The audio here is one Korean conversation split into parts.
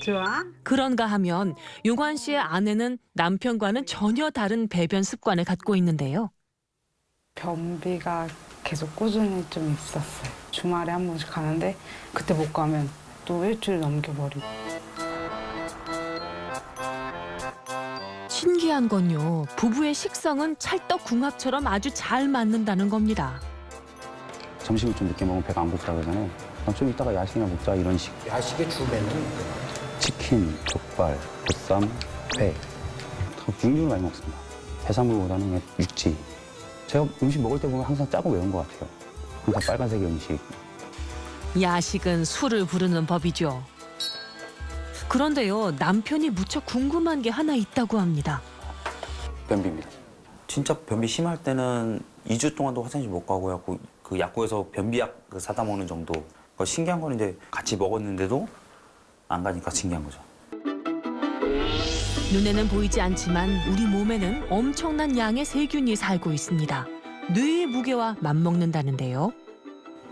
좋아? 그런가 하면 용환 씨의 아내는 남편과는 전혀 다른 배변 습관을 갖고 있는데요. 변비가 계속 꾸준히 좀 있었어요. 주말에 한 번씩 가는데 그때 못 가면 또 일주일 넘겨버리고. 신기한 건요. 부부의 식성은 찰떡궁합처럼 아주 잘 맞는다는 겁니다. 점심을 좀 늦게 먹으면 배가 안 고프다 그러잖아요. 좀 이따가 야식이나 먹자 이런 식. 야식의 주메뉴는 치킨, 족발, 보쌈, 회. 육류를 많이 먹습니다. 해산물보다는 그냥 육지. 제가 음식 먹을 때 보면 항상 짜고 매운 것 같아요. 항상 빨간색의 음식. 야식은 술을 부르는 법이죠. 그런데요. 남편이 무척 궁금한 게 하나 있다고 합니다. 변비입니다. 진짜 변비 심할 때는 2주 동안도 화장실 못 가고 해갖고 그 약국에서 변비약 사다 먹는 정도. 신기한 건 이제 같이 먹었는데도 안 가니까 신기한 거죠. 눈에는 보이지 않지만 우리 몸에는 엄청난 양의 세균이 살고 있습니다. 뇌의 무게와 맞먹는다는데요.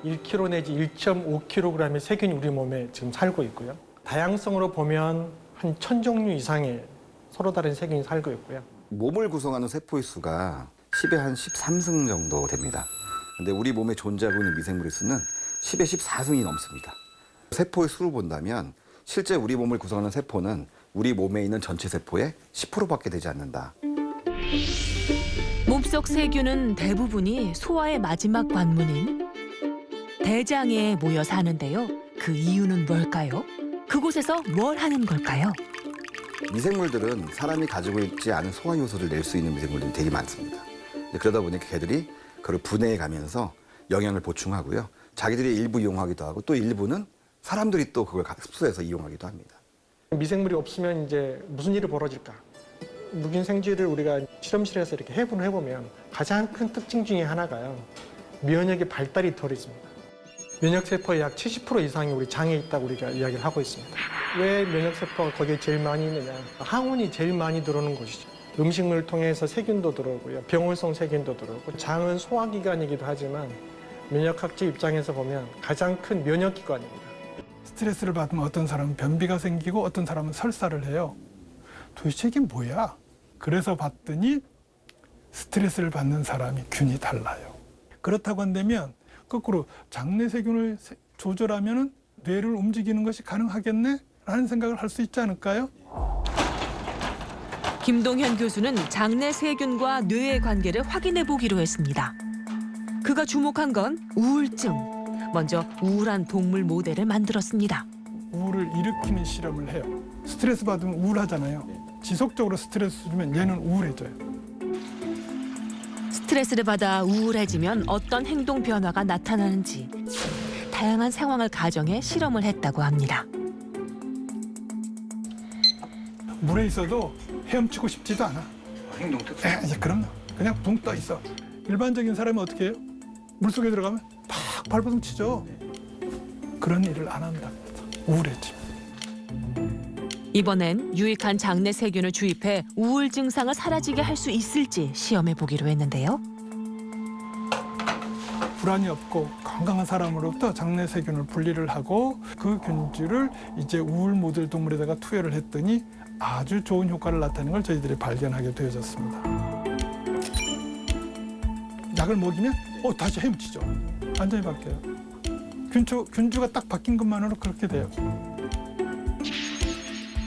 1kg 내지 1.5kg의 세균이 우리 몸에 지금 살고 있고요. 다양성으로 보면 한 1000종류 이상의 서로 다른 세균이 살고 있고요. 몸을 구성하는 세포의 수가 10의 한 13승 정도 됩니다. 근데 우리 몸에 존재하고 있는 미생물의 수는 10의 14승이 넘습니다. 세포의 수를 본다면 실제 우리 몸을 구성하는 세포는 우리 몸에 있는 전체 세포의 10%밖에 되지 않는다. 몸속 세균은 대부분이 소화의 마지막 관문인 대장에 모여 사는데요. 그 이유는 뭘까요? 그곳에서 뭘 하는 걸까요? 미생물들은 사람이 가지고 있지 않은 소화 요소를 낼 수 있는 미생물들이 되게 많습니다. 그러다 보니까 걔들이 그걸 분해해 가면서 영양을 보충하고요. 자기들이 일부 이용하기도 하고 또 일부는 사람들이 또 그걸 흡수해서 이용하기도 합니다. 미생물이 없으면 이제 무슨 일이 벌어질까? 묵인 생쥐를 우리가 실험실에서 이렇게 해분을 해보면 가장 큰 특징 중에 하나가요. 면역의 발달이 덜 있습니다. 면역세포의 약 70% 이상이 우리 장에 있다고 우리가 이야기를 하고 있습니다. 왜 면역세포가 거기에 제일 많이 있느냐? 항원이 제일 많이 들어오는 곳이죠. 음식물을 통해서 세균도 들어오고요. 병원성 세균도 들어오고 장은 소화기관이기도 하지만 면역학적 입장에서 보면 가장 큰 면역기관입니다. 스트레스를 받으면 어떤 사람은 변비가 생기고 어떤 사람은 설사를 해요. 도대체 이게 뭐야? 그래서 봤더니 스트레스를 받는 사람이 균이 달라요. 그렇다고 한다면 거꾸로 장내 세균을 조절하면 뇌를 움직이는 것이 가능하겠네? 라는 생각을 할 수 있지 않을까요? 김동현 교수는 장내 세균과 뇌의 관계를 확인해 보기로 했습니다. 그가 주목한 건 우울증. 먼저 우울한 동물 모델을 만들었습니다. 우울을 일으키는 실험을 해요. 스트레스 받으면 우울하잖아요. 지속적으로 스트레스 주면 얘는 우울해져요. 스트레스를 받아 우울해지면 어떤 행동 변화가 나타나는지 다양한 상황을 가정해 실험을 했다고 합니다. 물에 있어도 헤엄치고 싶지도 않아. 행동 특성. 그럼요. 그냥 붕 떠 있어. 일반적인 사람은 어떻게 해요? 물속에 들어가면 팍 발버둥 치죠. 그런 일을 안 한답니다. 우울해지. 이번엔 유익한 장내 세균을 주입해 우울 증상을 사라지게 할 수 있을지 시험해 보기로 했는데요. 불안이 없고 건강한 사람으로부터 장내 세균을 분리를 하고 그 균주를 이제 우울 모델 동물에다가 투여를 했더니 아주 좋은 효과를 나타내는 걸 저희들이 발견하게 되어졌습니다. 약을 먹이면 다시 헤엄치죠. 완전히 바뀌어요. 균주가 딱 바뀐 것만으로 그렇게 돼요.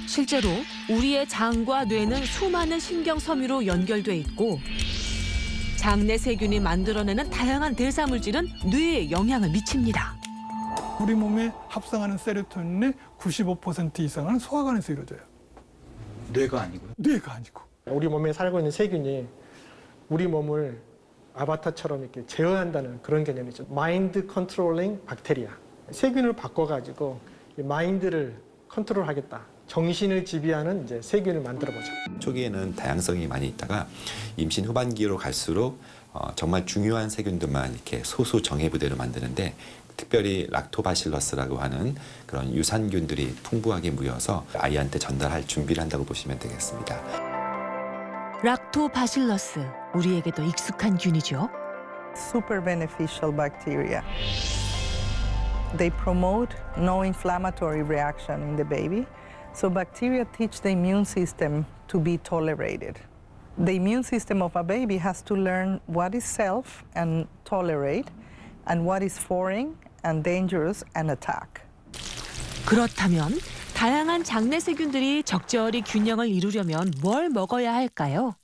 실제로 우리의 장과 뇌는 수많은 신경 섬유로 연결돼 있고 장내 세균이 만들어내는 다양한 대사물질은 뇌에 영향을 미칩니다. 우리 몸에 합성하는 세로토닌의 95% 이상은 소화관에서 이루어져요. 뇌가 아니고요. 뇌가 아니고. 우리 몸에 살고 있는 세균이 우리 몸을 아바타처럼 이렇게 제어한다는 그런 개념이죠. 마인드 컨트롤링 박테리아. 세균을 바꿔가지고 이 마인드를 컨트롤하겠다. 정신을 지배하는 이제 세균을 만들어보자. 초기에는 다양성이 많이 있다가 임신 후반기로 갈수록 정말 중요한 세균들만 이렇게 소수 정예 부대로 만드는데 특별히 락토바실러스라고 하는 그런 유산균들이 풍부하게 모여서 아이한테 전달할 준비를 한다고 보시면 되겠습니다. 락토바실러스, 우리에게도 익숙한 균이죠. Super beneficial bacteria. They promote no inflammatory reaction in the baby. So bacteria teach the immune system to be tolerated. The immune system of a baby has to learn what is self and tolerate, and what is foreign and dangerous and attack. 그렇다면 다양한 장내 세균들이 적절히 균형을 이루려면 뭘 먹어야 할까요?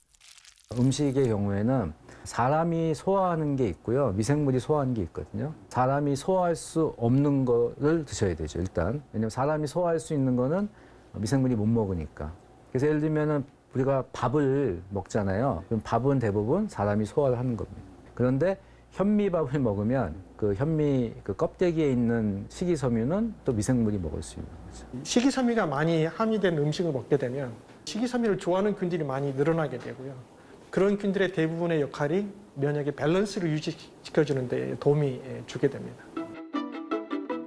음식의 경우에는 사람이 소화하는 게 있고요. 미생물이 소화하는 게 있거든요. 사람이 소화할 수 없는 거를 드셔야 되죠, 일단. 왜냐면 사람이 소화할 수 있는 거는 미생물이 못 먹으니까. 그래서 예를 들면은 우리가 밥을 먹잖아요. 그럼 밥은 대부분 사람이 소화를 하는 겁니다. 그런데 현미밥을 먹으면 그 현미 그 껍데기에 있는 식이섬유는 또 미생물이 먹을 수 있는 거죠. 식이섬유가 많이 함유된 음식을 먹게 되면 식이섬유를 좋아하는 균들이 많이 늘어나게 되고요. 그런 균들의 대부분의 역할이 면역의 밸런스를 유지시켜주는 데 도움이 주게 됩니다.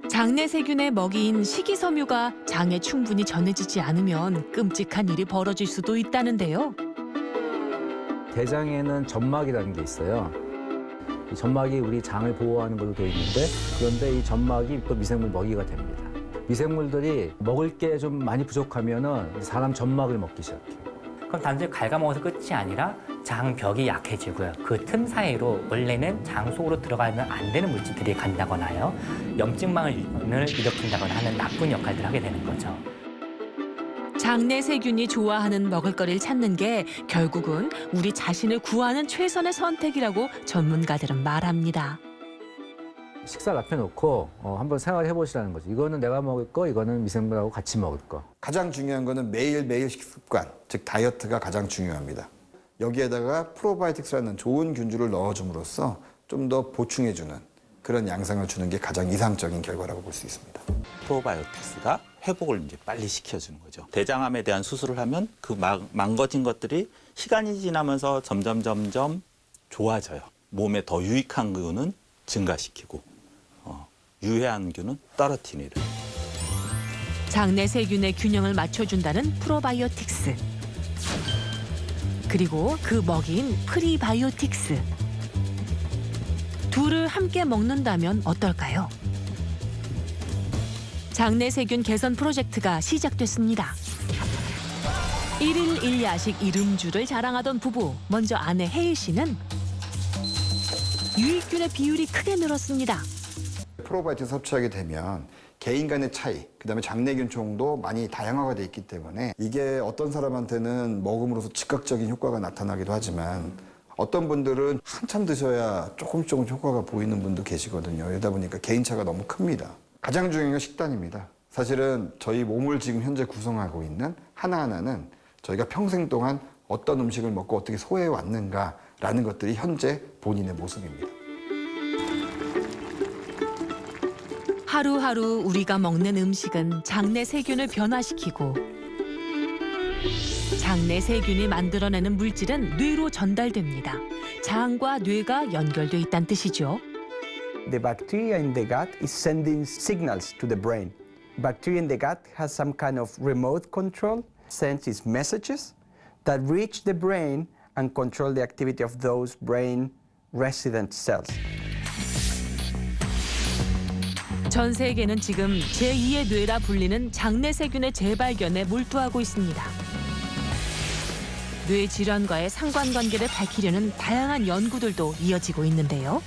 장내 세균의 먹이인 식이섬유가 장에 충분히 전해지지 않으면 끔찍한 일이 벌어질 수도 있다는데요. 대장에는 점막이라는 게 있어요. 이 점막이 우리 장을 보호하는 걸로 되어 있는데, 그런데 이 점막이 또 미생물 먹이가 됩니다. 미생물들이 먹을 게 좀 많이 부족하면은 사람 점막을 먹기 시작해요. 그럼 단순히 갉아먹어서 끝이 아니라 장벽이 약해지고요. 그 틈 사이로 원래는 장 속으로 들어가면 안 되는 물질들이 간다거나요. 염증망을 일으킨다거나 하는 나쁜 역할들을 하게 되는 거죠. 장내 세균이 좋아하는 먹을거리를 찾는 게 결국은 우리 자신을 구하는 최선의 선택이라고 전문가들은 말합니다. 식사를 앞에 놓고 한번 생각해 보시라는 거죠. 이거는 내가 먹을 거, 이거는 미생물하고 같이 먹을 거. 가장 중요한 거는 매일매일 식습관, 즉 다이어트가 가장 중요합니다. 여기에다가 프로바이오틱스라는 좋은 균주를 넣어줌으로써 좀 더 보충해주는 그런 양상을 주는 게 가장 이상적인 결과라고 볼 수 있습니다. 프로바이오틱스가 회복을 이제 빨리 시켜주는 거죠. 대장암에 대한 수술을 하면 그 망가진 것들이 시간이 지나면서 점점 좋아져요. 몸에 더 유익한 균은 증가시키고 유해한 균은 떨어뜨리는. 장내 세균의 균형을 맞춰준다는 프로바이오틱스. 그리고 그 먹이인 프리바이오틱스. 둘을 함께 먹는다면 어떨까요? 장내 세균 개선 프로젝트가 시작됐습니다. 1일 1야식 이름주를 자랑하던 부부. 먼저 아내 혜일 씨는 유익균의 비율이 크게 늘었습니다. 프로바이오틱스 섭취하게 되면 개인 간의 차이, 그다음에 장내균총도 많이 다양화가 돼 있기 때문에 이게 어떤 사람한테는 먹음으로써 즉각적인 효과가 나타나기도 하지만 어떤 분들은 한참 드셔야 조금 효과가 보이는 분도 계시거든요. 이러다 보니까 개인차가 너무 큽니다. 가장 중요한 건 식단입니다. 사실은 저희 몸을 지금 현재 구성하고 있는 하나하나는 저희가 평생 동안 어떤 음식을 먹고 어떻게 소화해 왔는가라는 것들이 현재 본인의 모습입니다. 하루하루 우리가 먹는 음식은 장내 세균을 변화시키고 장내 세균이 만들어내는 물질은 뇌로 전달됩니다. 장과 뇌가 연결돼 있다는 뜻이죠. The bacteria in the gut is sending signals to the brain. Bacteria in the gut has some kind of remote control, sends its messages that reach the brain and control the activity of those brain resident cells. 전 세계는 지금 제2의 뇌라 불리는 장내 세균의 재발견에 몰두하고 있습니다. 뇌 질환과의 상관관계를 밝히려는 다양한 연구들도 이어지고 있는데요.